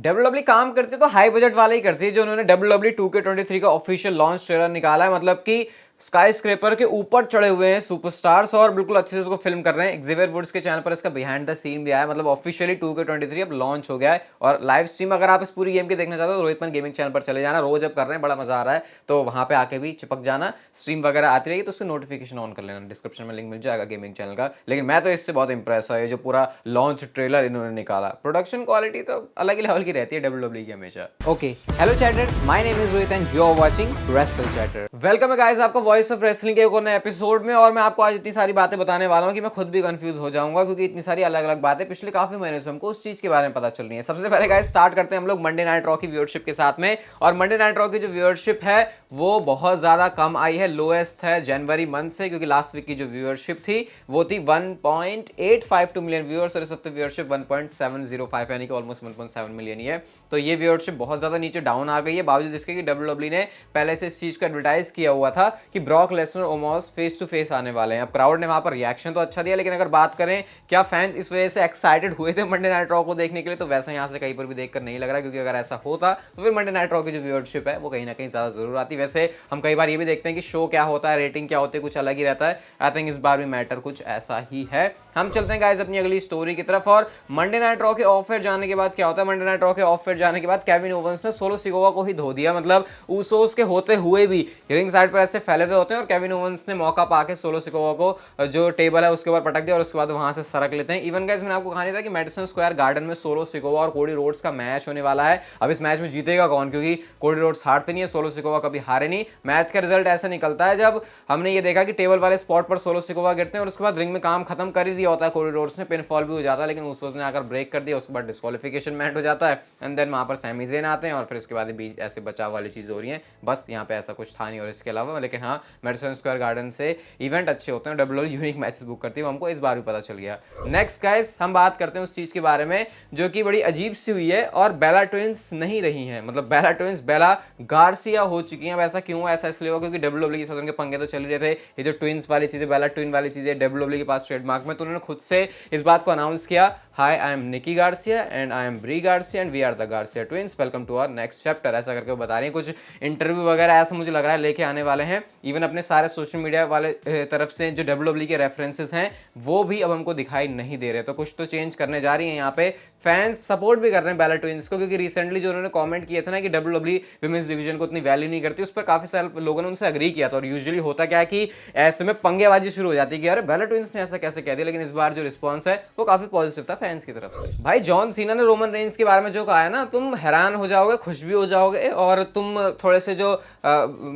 WW काम करती है तो हाई बजट वाले ही करती है। जो उन्होंने डब्ल्यूडब्ल्यू 2K23 का ऑफिशियल लॉन्च ट्रेलर निकाला है, मतलब कि स्काई स्क्रेपर के ऊपर चढ़े हुए हैं सुपरस्टार्स और बिल्कुल अच्छे से उसको फिल्म कर रहे हैं। एक्जेवियर वुड्स के चैनल पर इसका बिहाइंड द सीन भी आया, मतलब ऑफिशियली 2K23 अब लॉन्च हो गया है। और लाइव स्ट्रीम अगर आप इस पूरी गेम की देखना चाहते हो तो रोहितमन गेमिंग चैनल पर चले जाना, रोज अब कर रहे हैं, बड़ा मजा आ रहा है, तो वहां पे आके भी चिपक जाना। स्ट्रीम वगैरह आती रहेगी तो उसकी नोटिफिकेशन ऑन कर लेना, डिस्क्रिप्शन में लिंक मिल जाएगा गेमिंग चैनल का। लेकिन मैं तो इससे बहुत इंप्रेस हुआ, ये जो पूरा लॉन्च ट्रेलर इन्होंने निकाला, प्रोडक्शन क्वालिटी तो अलग ही लेवल की रहती है डब्ल्यूडब्ल्यू की हमेशा। Okay, hello chatters, my name is Rohit and you are watching wrestle chatter. Welcome है गाइस आपका वॉइस ऑफ रेसलिंग के एक और नए एपिसोड में। और मैं आपको आज इतनी सारी बातें बताने वाला हूं कि मैं खुद भी कंफ्यूज हो जाऊंगा, क्योंकि इतनी सारी अलग अलग बातें पिछले काफी महीने से हमको उस चीज के बारे में पता चल रही है। सबसे पहले गाइस स्टार्ट करते हैं हम लोग मंडे नाइट रॉ की व्यूअरशिप के साथ में। और मंडे नाइट रॉ की जो व्यूअरशिप है वो बहुत ज्यादा कम आई है, लोएस्ट है जनवरी मंथ से, क्योंकि लास्ट वीक की जो व्यूअरशिप थी वो थी 1.852 मिलियन व्यूअर्स और इस हफ्ते व्यूअरशिप 1.705 यानी कि ऑलमोस्ट 1.7 मिलियन ही है। तो ये व्यूअरशिप बहुत ज्यादा नीचे डाउन आ गई है, बावजूद इसके कि डब्ल्यूडब्ल्यू ने पहले से इस चीज को एडवर्टाइज किया हुआ था कि Brock Lesnar Omos face to face आने वाले हैं। अब क्राउड ने वहां पर रिएक्शन तो अच्छा दिया, लेकिन अगर बात करें क्या फैंस इस वजह से एक्साइटेड हुए थे मंडे नाइट रॉ को देखने के लिए, तो वैसा यहां से कहीं पर भी देखकर नहीं लग रहा, क्योंकि अगर ऐसा होता तो फिर मंडे नाइट रॉ की जो व्यूअरशिप है वो कहीं ना कहीं ज्यादा जरूर आती। वैसे हम कई बार ये भी देखते हैं कि शो क्या होता है, रेटिंग क्या होती है, कुछ अलग ही रहता है। आई थिंक इस बार भी मैटर कुछ ऐसा ही है। हम चलते हैं गाइस अपनी अगली स्टोरी की तरफ। और मंडे नाइट रॉ के ऑफ फेयर जाने के बाद क्या होता है, मंडे नाइट रॉ के ऑफ फेयर जाने के बाद केविन ओवेंस ने सोलो सिकोवा को ही धो दिया। मतलब उसोस के होते हुए भी रिंग साइड पर ऐसे फैले हुए होते हैं और केविन ओवेंस ने मौका पाके सोलो सिकोवा को जो टेबल है उसके ऊपर पटक दिया और उसके बाद वहां से सरक लेते हैं। इवन गाइस मैंने आपको कहा नहीं था कि मैडिसन स्क्वायर गार्डन में सोलो सिकोवा और कोडी रोड्स का मैच होने वाला है। अब इस मैच में जीतेगा कौन, क्योंकि कोडी रोड्स हारते नहीं है, सोलो सिकोवा कभी हारे नहीं। मैच का रिजल्ट ऐसा निकलता है जब हमने ये देखा कि टेबल वाले स्पॉट पर सोलो सिकोवा गिरते हैं और उसके बाद रिंग में काम खत्म कर ही दिया होता है कोडी रोड्स ने, पिन फॉल भी हो जाता है, लेकिन उस ने आकर ब्रेक कर दिया, उसके बाद डिस्क्वालिफिकेशन मैच हो जाता है एंड देन वहां पर सैमी ज़ेन आते हैं और फिर इसके बाद भी ऐसे बचाव वाली चीज हो रही है। बस यहाँ पे ऐसा कुछ था नहीं और इसके अलावा, लेकिन हाँ मैडिसन स्क्वायर गार्डन से इवेंट अच्छे होते हैं, डब्ल्यूडब्ल्यू यूनिक मैचेस बुक करती है, हमको इस बार भी पता चल गया। नेक्स्ट गाइस हम बात करते हैं उस चीज के बारे में जो कि बड़ी अजीब सी हुई है और बेला ट्विंस नहीं रही हैं, मतलब बेला ट्विंस बेला गार्सिया हो चुकी हैं। ऐसा क्यों, ऐसा इसलिए हुआ क्योंकि डब्ल्यूडब्ल्यू के साथ उनके पंगे तो चल ही रहे थे। ये जो ट्विंस वाली चीजें, बेला ट्विन वाली चीजें डब्ल्यूडब्ल्यू के पास ट्रेडमार्क में, तो उन्होंने खुद से इस बात को अनाउंस किया, hi I am Nikki Garcia and I am Brie Garcia and we are the Garcia twins, welcome to our next chapter, ऐसा करके वो बता रही हैं। कुछ इंटरव्यू वगैरह ऐसा मुझे लग रहा है लेके आने वाले हैं। इवन अपने सारे सोशल मीडिया वाले तरफ से जो डब्ल्यूडब्ल्यू के रेफरेंसेस हैं वो भी अब हमको दिखाई नहीं दे रहे, तो कुछ तो चेंज करने जा रही हैं यहाँ पे। फैंस सपोर्ट भी कर रहे हैं बेला ट्विंस को, क्योंकि रिसेंटली जो उन्होंने कमेंट किया था ना कि डब्ल्यूडब्ल्यू विमेंस डिवीजन को उतनी वैल्यू नहीं करती, उस पर काफी सारे लोगों ने उनसे अग्री किया था। और यूजुअली होता क्या है कि ऐसे में पंगेबाजी शुरू हो जाती है कि अरे बेला ट्विंस ने ऐसा कैसे कह दिया, लेकिन इस बार जो रिस्पॉन्स है वो काफी पॉजिटिव था फैंस की तरफ से। भाई जॉन सीना ने रोमन रेंस के बारे में जो कहा है ना, तुम हैरान हो जाओगे, खुश भी हो जाओगे और तुम थोड़े से जो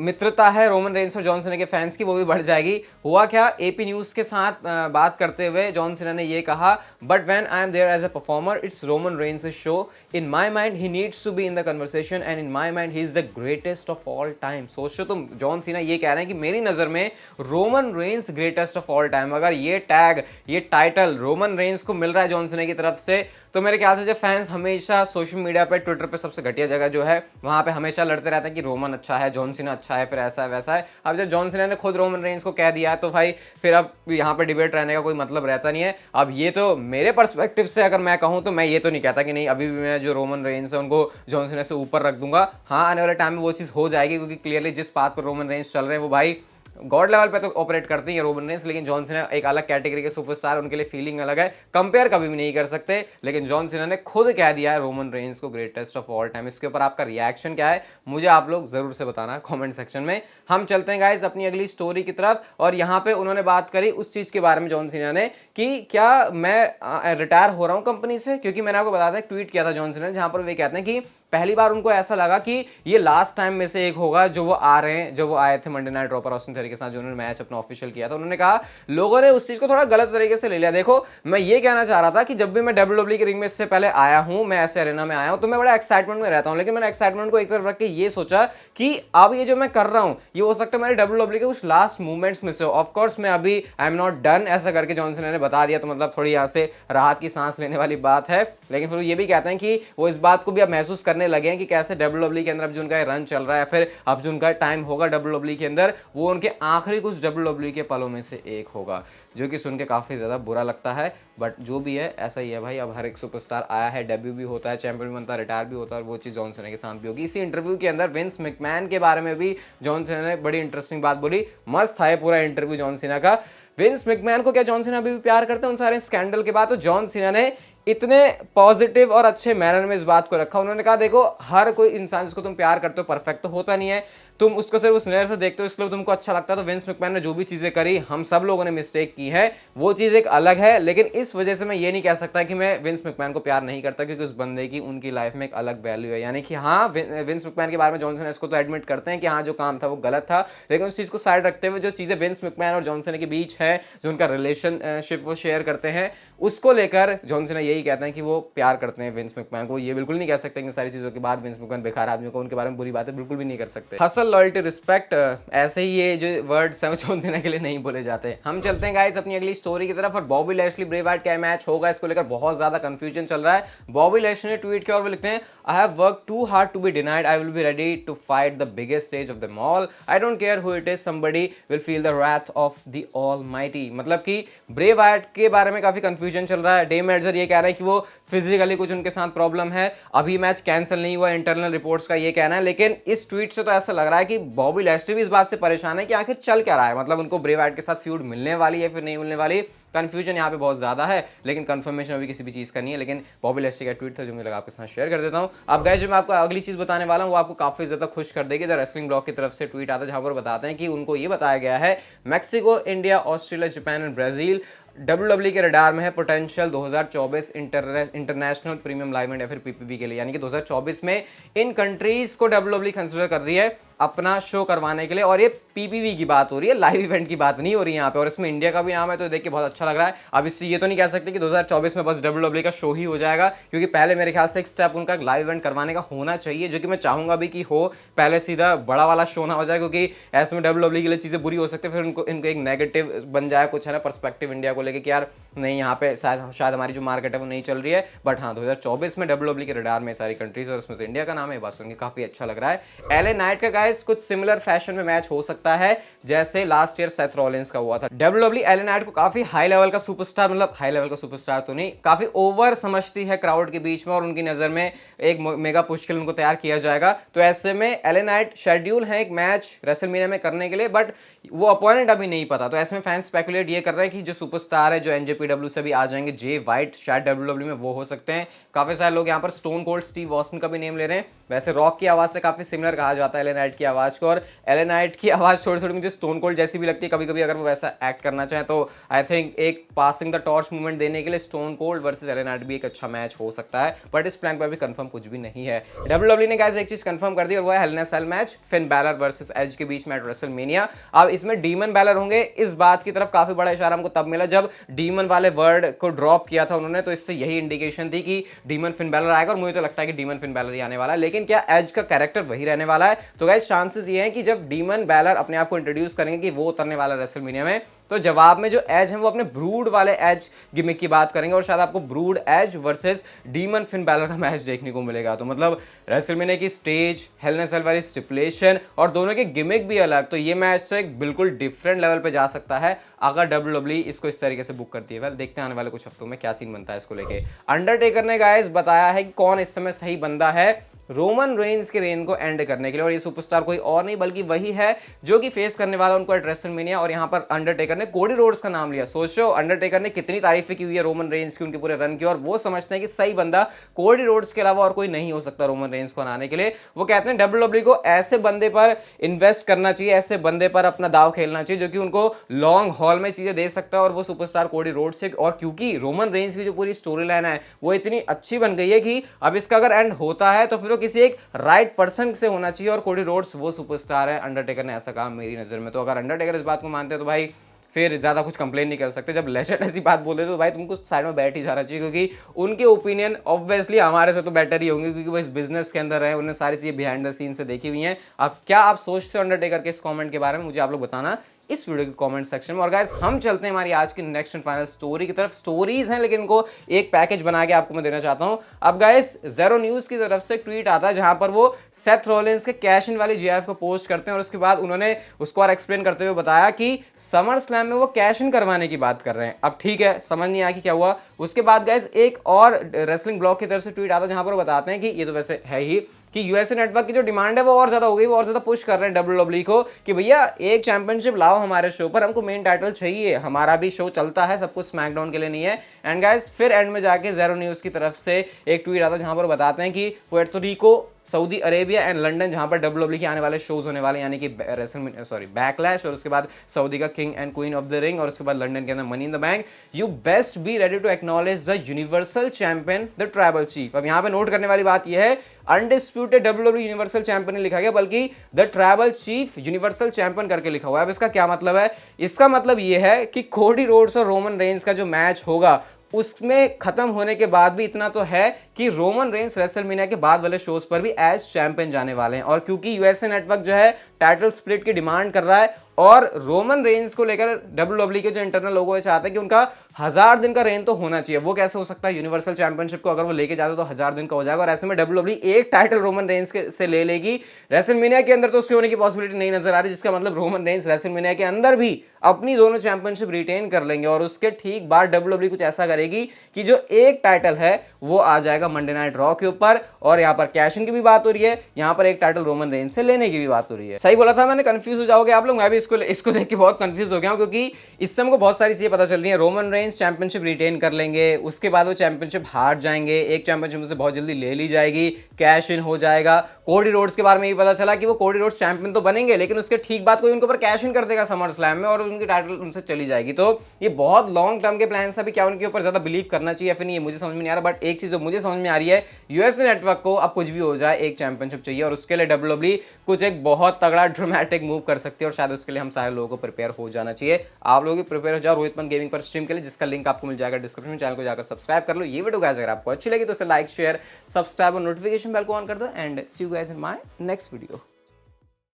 मित्रता है रोमन रेंस और जॉन सीना के फैंस की वो भी बढ़ जाएगी। हुआ क्या, एपी न्यूज के साथ बात करते हुए जॉन सीना ने ये कहा, but when I am there as a performer it's Roman Reigns show, in my mind he needs to be in the conversation and in my mind he is the greatest of all time. सोचो तुम, John Cena ये कह रहे हैं कि मेरी नजर में Roman Reigns greatest of all time. अगर ये टैग, ये टाइटल रोमन रेंस को मिल रहा है जॉन सीना की तरफ से, तो मेरे ख्याल से जो फैंस हमेशा सोशल मीडिया पे, ट्विटर पे, सबसे घटिया जगह जो है वहां पे हमेशा लड़ते रहते हैं कि रोमन अच्छा है, जॉन सीना अच्छा है, फिर ऐसा है वैसा है। अब जब जॉन सीना ने खुद रोमन रेंस को कह दिया है तो भाई फिर अब यहाँ पे डिबेट रहने का कोई मतलब रहता नहीं है। अब ये तो मेरे पर्सपेक्टिव से अगर मैं कहूँ तो मैं ये तो नहीं कहता कि नहीं अभी भी मैं जो रोमन रेंस है उनको जॉन सीना से ऊपर रख दूंगा। हाँ आने वाले टाइम में वो चीज़ हो जाएगी, क्योंकि क्लियरली जिस बात पर रोमन रेंस चल रहे हैं वो भाई गॉड लेवल पे तो ऑपरेट करते हैं रोमन रेंस, लेकिन जॉन सीना एक अलग कैटेगरी के सुपरस्टार, उनके लिए फीलिंग अलग है, कंपेयर कभी भी नहीं कर सकते। लेकिन जॉन सीना ने खुद कह दिया है रोमन रेंस को ग्रेटेस्ट ऑफ ऑल टाइम। इसके ऊपर आपका रिएक्शन क्या है मुझे आप लोग जरूर से बताना कमेंट सेक्शन में। हम चलते हैं गाइस अपनी अगली स्टोरी की तरफ और यहाँ पे उन्होंने बात करी उस चीज के बारे में जॉन सीना ने कि क्या मैं रिटायर हो रहा हूँ कंपनी से, क्योंकि मैंने आपको बताया था, ट्वीट किया था जॉन सीना ने जहां पर वे कहते हैं कि पहली बार उनको ऐसा लगा कि ये लास्ट टाइम में से एक होगा जो वो आ रहे हैं, जो वो आए थे मंडे नाइट रॉ पर ऑस्टिन थियरी के साथ, जो उन्होंने मैच अपना ऑफिशियल किया था। उन्होंने कहा लोगों ने उस चीज को थोड़ा गलत तरीके से ले लिया। देखो मैं ये कहना चाह रहा था कि जब भी मैं डब्ल्यूडब्ल्यू के रिंग में इससे पहले आया हूं, मैं ऐसे अरेना में आया हूं, तो मैं बड़ा एक्साइटमेंट में रहता हूं, लेकिन मैंने एक्साइटमेंट को एक तरफ रख के ये सोचा कि अब ये जो मैं कर रहा हूं ये हो सकता है मेरे डब्ल्यूडब्ल्यू के कुछ लास्ट मूवमेंट्स में से। ऑफ कोर्स मैं अभी आई एम नॉट डन, ऐसा करके जॉन सीना ने बता दिया, तो मतलब थोड़ी यहाँ से राहत की सांस लेने वाली बात है। लेकिन फिर ये भी कहते हैं कि वो इस बात को भी अब महसूस करने लगे हैं कि कैसे डब्ल्यूडब्ल्यू के अंदर अब जो उनका रन चल रहा है, फिर अब जो उनका टाइम होगा डब्ल्यूडब्ल्यू के अंदर, वो उनके ये आखिरी कुछ WWE के पलों में से एक होगा, जो कि सुन के काफ़ी ज़्यादा बुरा लगता है। बट जो भी है ऐसा ही है भाई, अब हर एक सुपरस्टार आया है, डेब्यू भी होता है, चैंपियन भी बनता है, रिटायर भी होता है, और वो चीज़ जॉन सीना के साथ भी होगी। इसी इंटरव्यू के अंदर विंस मैकमैन के बारे में भी जॉन सीना ने बड़ी इंटरेस्टिंग बात बोली। मस्त था ये पूरा इंटरव्यू जॉन सीना का। विंस मैकमैन को क्या जॉन सीना अभी भी प्यार करते हैं उन सारे स्कैंडल के बाद? तो जॉन सीना ने इतने पॉजिटिव और अच्छे मैनर में इस बात को रखा। उन्होंने कहा देखो, हर कोई इंसान जिसको तुम प्यार करते हो परफेक्ट तो होता नहीं है, तुम उसको सिर्फ उस नजर से देखते हो, इसलिए तुमको अच्छा लगता है। तो विंस मैकमैन ने जो भी चीजें करी, हम सब लोगों ने मिस्टेक की है, वो चीज एक अलग है, लेकिन इस वजह से मैं ये नहीं कह सकता कि मैं विंस मैकमैन को प्यार नहीं करता, क्योंकि उस बंदे की उनकी लाइफ में एक अलग वैल्यू है। यानी कि हाँ, विंस मैकमैन के बारे में जॉनसन इसको तो एडमिट करते हैं कि हाँ जो काम था वो गलत था, लेकिन उस चीज को साइड रखते हुए जो चीजें विंस मैकमैन और जॉनसन के बीच है, जो उनका रिलेशनशिप वो शेयर करते हैं, उसको लेकर जॉनसन यही कहते हैं कि वो प्यार करते हैं विंस मैकमैन को। ये बिल्कुल नहीं कह सकते कि सारी चीजों के बाद विंस मैकमैन बेकार आदमी को, उनके बारे में बुरी बातें बिल्कुल भी नहीं कर सकते। हसल, लॉयल्टी, रिस्पेक्ट, ऐसे ही ये जो वर्ड्स हैं जॉन सीना के लिए नहीं बोले जाते। हम चलते हैं गाइस अपनी अगली स्टोरी की तरफ। और बॉबी लैशली ब्रे वाइट क्या मैच होगा, इसको लेकर बहुत ज्यादा कंफ्यूजन चल रहा है। बॉबी लैशली ने ट्वीट किया और वो लिखते हैं, I have work too hard to be denied, I will be ready to fight the biggest stage of them all, I don't care who it is, somebody will feel the wrath of the almighty. मतलब कि Bray Wyatt के बारे में काफी confusion चल रहा है। Dam एडजर ये कह रहे हैं कि वो फिजिकली कुछ उनके साथ प्रॉब्लम है, अभी मैच कैंसिल नहीं हुआ, इंटरनल रिपोर्ट्स का ये कहना है। लेकिन इस ट्वीट से तो ऐसा लग रहा है कि बॉबी लैशली भी इस बात से परेशान है कि आखिर चल क्या रहा है, मतलब उनको ब्रे वाइट के साथ फ्यूड मिलने वाली है फिर नहीं मिलने वाली। कंफ्यूजन यहाँ पे बहुत ज्यादा है, लेकिन कंफर्मेशन अभी किसी भी चीज का नहीं है। लेकिन बॉबी लैशली का ट्वीट था जो मुझे लगा आपके साथ शेयर कर देता हूँ। अब गाइस जो मैं आपको अगली चीज बताने वाला हूँ वो आपको काफी ज्यादा खुश कर देगी। द रेसलिंग ब्लॉग की तरफ से ट्वीट आता है जहां पर बताते हैं कि उनको ये बताया गया है, Mexico, India, Australia, Japan and Brazil WWE के रडार में है potential 2024 international premium live event या फिर पीपीवी के लिए। यानी कि 2024 में इन कंट्रीज को WWE कंसिडर कर रही है अपना शो करवाने के लिए, और ये पीपीवी की बात हो रही है, लाइव इवेंट की बात नहीं हो रही है यहाँ पे। और इसमें इंडिया का भी नाम है, तो देख के बहुत अच्छा लग रहा है। अब इससे ये तो नहीं कह सकते कि 2024 में बस WWE का शो ही हो जाएगा, क्योंकि पहले मेरे ख्याल से एक स्टेप उनका लाइव इवेंट करवाने का होना चाहिए, जो कि मैं चाहूंगा भी कि हो, पहले सीधा बड़ा वाला शो ना हो जाए, क्योंकि ऐसे में WWE के लिए चीजें बुरी हो सकती है, फिर इनको एक नेगेटिव बन जाए कुछ है ना पर्सपेक्टिव इंडिया को लेके कि यार नहीं यहाँ पे शायद हमारी जो मार्केट है वो नहीं चल रही है। बट हाँ 2024 में WWE के रडार में सारी कंट्रीज और उसमें से इंडिया का नाम है, बात सुन के काफी अच्छा लग रहा है। एलए नाइट का गाइस कुछ सिमिलर फैशन में मैच हो सकता है जैसे लास्ट ईयर सेथ रॉलिंस का हुआ था। WWE एलए नाइट को काफी हाई लेवल का सुपरस्टार, मतलब हाई लेवल का सुपरस्टार तो नहीं, काफी ओवर समझती है क्राउड के बीच में, और उनकी नजर में एक मेगा पुश के लिए उनको तैयार किया जाएगा। तो ऐसे में एलए नाइट शेड्यूल है एक मैच रेसलमेनिया में करने के लिए, बट वो अपोनेंट अभी नहीं पता। तो ऐसे में फैंस स्पेकुलेट ये कर रहे हैं कि जो सुपरस्टार है जो एनजेपीडब्ल्यू से भी आ जाएंगे, जे वाइट शायद WWE में वो हो सकते हैं। काफी सारे लोग यहाँ पर स्टोन कोल्ड स्टीव ऑस्टिन का भी नेम ले रहे हैं। वैसे रॉक की आवाज से काफी सिमिलर कहा जाता है एलए नाइट की आवाज को, और एलए नाइट की आवाज थोड़ी थोड़ी मुझे स्टोन कोल्ड जैसी भी लगती है कभी कभी, अगर वो वैसा एक्ट करना चाहे तो। आई थिंक एक पासिंग द टॉर्च मूवमेंट देने के लिए stone cold versus LA night भी एक अच्छा मैच हो सकता है, बट इस प्लान पर भी कंफर्म कुछ भी नहीं है। WWE ने गाइस एक चीज कंफर्म कर दी, और वो है Hell in a Cell match, Finn Balor versus Edge के बीच में एट रेसलमेनिया। अब इसमें डीमन बैलर होंगे। इस बात की तरफ काफी बड़ा इशारा हमको तब मिला जब डीमन वाले वर्ड को ड्रॉप किया था उन्होंने, तो इससे यही इंडिकेशन थी कि डीमन फिन बैलर आएगा, और मुझे तो लगता है कि डीमन फिन बैलर ही आने वाला है। लेकिन क्या एज का कैरेक्टर वही रहने वाला है? तो गाइस चांसेस ये हैं कि जब डीमन बैलर अपने आप को इंट्रोड्यूस करेंगे कि वो उतरने वाला रेसलमेनिया में, तो जवाब में जो एज है वो अपने ब्रूड वाले एज गिमिक की बात करेंगे, और शायद आपको ब्रूड एज वर्सेस डीमन फिन बैलर का मैच देखने को मिलेगा। तो मतलब रेसलमेनिया की stage, Hell in a Cell वाली स्टिपुलेशन और दोनों के गिमिक भी अलग, तो ये मैच तो एक बिल्कुल डिफरेंट लेवल पे जा सकता है अगर WWE इसको इस तरीके से बुक करती है। वेल देखते हैं आने वाले कुछ हफ्तों में क्या सीन बनता है इसको लेके। अंडरटेकर ने गाइस बताया है कि कौन इस समय सही बंदा है रोमन रेंज के रेन को एंड करने के लिए, और ये सुपरस्टार कोई और नहीं बल्कि वही है जो कि फेस करने वाला उनको एट रेसलमेनिया। और यहाँ पर अंडरटेकर ने कोडी रोड्स का नाम लिया। सोचो अंडरटेकर ने कितनी तारीफें की हुई है रोमन रेंज की उनके पूरे रन की, और वो समझते हैं कि सही बंदा कोडी रोड्स के अलावा और कोई नहीं हो सकता रोमन रेंज को हराने के लिए। वो कहते हैं WWE को ऐसे बंदे पर इन्वेस्ट करना चाहिए, ऐसे बंदे पर अपना दाव खेलना चाहिए जो कि उनको लॉन्ग हॉल में चीजें दे सकता है, और वो सुपरस्टार कोडी रोड्स से। और क्योंकि रोमन रेंज की जो पूरी स्टोरी लाइन है वो इतनी अच्छी बन गई है कि अब इसका अगर एंड होता है तो फिर वो किसी एक राइट पर्सन से होना चाहिए, और कोडी रोड्स वो सुपरस्टार है। अंडरटेकर ने ऐसा कहा मेरी नजर में। तो अगर अंडरटेकर इस बात को मानते हैं तो भाई फिर ज्यादा कुछ कंप्लेन नहीं कर सकते। जब लेजेंड ऐसी बात बोलते तो भाई तुमको साइड में बैठ ही जाना चाहिए, क्योंकि उनके ओपिनियन ऑब्वियसली हमारे से तो बेटर ही होंगे, क्योंकि वो इस बिजनेस के अंदर है, उन्होंने सारी चीजें बिहाइंड द सीन से देखी हुई हैं। अब क्या आप सोचते हो अंडरटेकर के इस कमेंट के बारे में, मुझे आप लोग बताना इस वीडियो के कमेंट सेक्शन में। और गाइस हम चलते हैं हमारी आज की नेक्स्ट एंड फाइनल स्टोरी की तरफ। स्टोरीज हैं लेकिन इनको एक पैकेज बना के आपको मैं देना चाहता हूं। अब गाइस ज़ेरो न्यूज़ की तरफ से ट्वीट आता है जहां पर वो सेथ रॉलिंस के कैश इन वाली जीएफ को पोस्ट करते हैं और उसके बाद उन्होंने उसको और एक्सप्लेन करते हुए बताया कि समर स्लैम में वो कैश इन करवाने की बात कर रहे हैं। अब ठीक है, समझ नहीं आया कि क्या हुआ। उसके बाद गाइस एक और रेसलिंग ब्लॉग की तरफ से ट्वीट आता है जहां पर वो बताते हैं कि ये तो वैसे है ही कि यूएसए नेटवर्क की जो डिमांड है वो और ज्यादा हो गई, वो और ज्यादा पुश कर रहे हैं डब्ल्यूडब्ल्यूई को कि भैया एक चैंपियनशिप लाओ हमारे शो पर, हमको मेन टाइटल चाहिए, हमारा भी शो चलता है, सब कुछ स्मैकडाउन के लिए नहीं है। एंड गाइस फिर एंड में जाके ज़ेरो न्यूज़ की तरफ से एक ट्वीट आता है जहां पर बताते हैं कि Puerto RIICO, Saudi Arabia and London जहां पर डब्ल्यूडब्ल्यूई के आने वाले शोज होने वाले, यानी कि बैकलैश और उसके बाद सऊदी का King and Queen of the Ring और उसके बाद लंदन के अंदर Money in the Bank. You best be ready to acknowledge the universal champion the tribal chief. अब यहां पे नोट करने वाली बात यह है अनडिस्प्यूटेड डब्ल्यूडब्ल्यूई यूनिवर्सल चैंपियन लिखा गया, बल्कि the tribal chief universal champion करके लिखा हुआ है। अब इसका क्या मतलब है? इसका मतलब यह है कि कोडी रोड्स और रोमन रेंज का जो मैच होगा उसमें खत्म होने के बाद भी इतना तो है कि रोमन रेंस रेसलमेनिया के बाद वाले शोज पर भी एज चैंपियन जाने वाले हैं। और क्योंकि यूएसए नेटवर्क जो है टाइटल स्प्लिट की डिमांड कर रहा है और रोमन रेंस को लेकर डब्ल्यूडब्ल्यूई के जो इंटरनल लोगों चाहते हैं कि उनका 1000 दिन का रेन तो होना चाहिए। वो कैसे हो सकता है? यूनिवर्सल चैंपियनशिप को अगर वो लेके जाते तो 1000 दिन का हो जाएगा और ऐसे में डब्ल्यूडब्ल्यूई एक टाइटल रोमन रेंस से ले लेगी। रेसलमेनिया के अंदर तो उसके होने की पॉसिबिलिटी नहीं नजर आ रही, जिसका मतलब रोमन रेंस रेसलमेनिया के अंदर भी अपनी दोनों चैंपियनशिप रिटेन कर लेंगे और उसके ठीक बाद डब्ल्यूडब्ल्यूई कुछ ऐसा करेगी कि जो एक टाइटल है वो आ जाएगा मंडे नाइट रॉ के ऊपर। और यहाँ पर कैश इन की भी बात हो रही है, यहाँ पर एक टाइटल रोमन रेंस से लेने की भी बात हो रही है। सही बोला था मैंने? कंफ्यूज हो जाओगे आप लोग। मैं भी इसको देख के बहुत कंफ्यूज हो गया हूं क्योंकि इससे हमको बहुत सारी चीजें पता चल रही है। रोमन रेंस चैंपियनशिप रिटेन कर लेंगे, उसके बाद वो चैंपियनशिप हार जाएंगे, एक चैंपियनशिप से बहुत जल्दी ले ली जाएगी, कैश इन हो जाएगा। कोडी रोड्स के बारे में ये पता चला कि वो कोडी रोड्स चैंपियन तो बनेंगे लेकिन उसके ठीक बाद कोई उनके ऊपर कैश इन कर देगा समर स्लैम में और उनकी टाइटल उनसे चली जाएगी। तो ये बहुत लॉन्ग टर्म के प्लान है। क्या उनके ऊपर ज्यादा बिलीव करना चाहिए या फिर नहीं, मुझे समझ में नहीं आ रहा। बट एक चीज जो मुझे समझ में आ रही है, यूएसए नेटवर्क को अब कुछ भी हो जाए एक चैंपियनशिप चाहिए और उसके लिए डब्ल्यूडब्ल्यूई कुछ एक बहुत तगड़ा ड्रामेटिक मूव कर सकती है और शायद उसके लिए हम सारे लोगों को प्रिपेयर हो जाना चाहिए। आप लोग भी प्रिपेयर हो जाओ रोहित पंत गेमिंग पर स्ट्रीम के लिए, जिसका लिंक आपको मिल जाएगा डिस्क्रिप्शन में। चैनल को जाकर सब्सक्राइब कर लो। ये वीडियो गाइस अगर आपको अच्छी लगी तो इसे लाइक शेयर सब्सक्राइब और नोटिफिकेशन बेल को ऑन कर दो and see you guys in my next video.